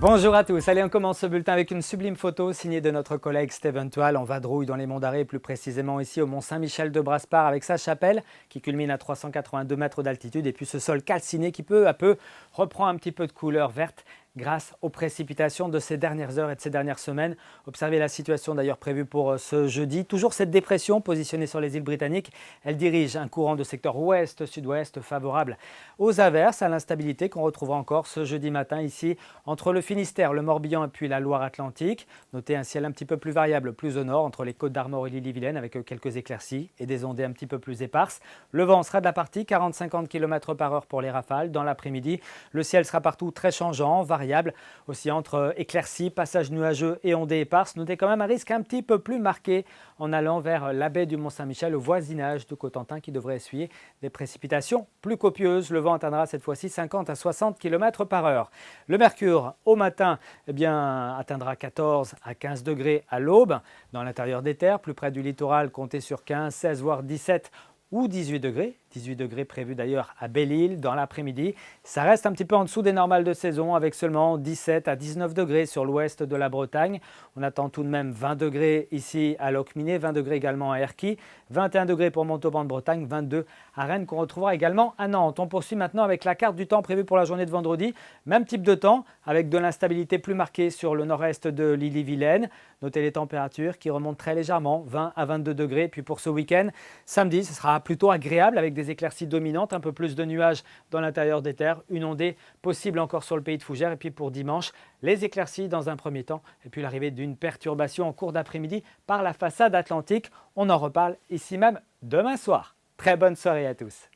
Bonjour à tous, allez on commence ce bulletin avec une sublime photo signée de notre collègue Steven Toile en vadrouille dans les Monts d'Arrée, plus précisément ici au Mont Saint-Michel de Brasparts avec sa chapelle qui culmine à 382 mètres d'altitude et puis ce sol calciné qui peu à peu reprend un petit peu de couleur verte grâce aux précipitations de ces dernières heures et de ces dernières semaines. Observez la situation d'ailleurs prévue pour ce jeudi. Toujours cette dépression positionnée sur les îles britanniques. Elle dirige un courant de secteur ouest-sud-ouest favorable aux averses, à l'instabilité qu'on retrouvera encore ce jeudi matin ici entre le Finistère, le Morbihan et puis la Loire-Atlantique. Notez un ciel un petit peu plus variable plus au nord entre les Côtes d'Armor et l'Ille-et-Vilaine avec quelques éclaircies et des ondées un petit peu plus éparses. Le vent sera de la partie 40-50 km/h pour les rafales. Dans l'après-midi, le ciel sera partout très changeant, variable, aussi entre éclaircies, passages nuageux et ondées éparses. Notez quand même un risque un petit peu plus marqué en allant vers la baie du Mont-Saint-Michel, au voisinage de Cotentin qui devrait essuyer des précipitations plus copieuses. Le vent atteindra cette fois-ci 50 à 60 km/h. Le mercure au matin atteindra 14 à 15 degrés à l'aube. Dans l'intérieur des terres, plus près du littoral, comptez sur 15, 16 voire 17 ou 18 degrés. 18 degrés prévus d'ailleurs à Belle-Île dans l'après-midi. Ça reste un petit peu en dessous des normales de saison avec seulement 17 à 19 degrés sur l'ouest de la Bretagne. On attend tout de même 20 degrés ici à Locminé, 20 degrés également à Erquy, 21 degrés pour Montauban de Bretagne, 22 à Rennes qu'on retrouvera également à Nantes. On poursuit maintenant avec la carte du temps prévue pour la journée de vendredi. Même type de temps avec de l'instabilité plus marquée sur le nord-est de l'Ille-et-Vilaine. Notez les températures qui remontent très légèrement, 20 à 22 degrés. Puis pour ce week-end, samedi, ce sera plutôt agréable avec des éclaircies dominantes, un peu plus de nuages dans l'intérieur des terres, une ondée possible encore sur le pays de Fougères. Et puis pour dimanche, les éclaircies dans un premier temps et puis l'arrivée d'une perturbation en cours d'après-midi par la façade atlantique. On en reparle ici même demain soir. Très bonne soirée à tous.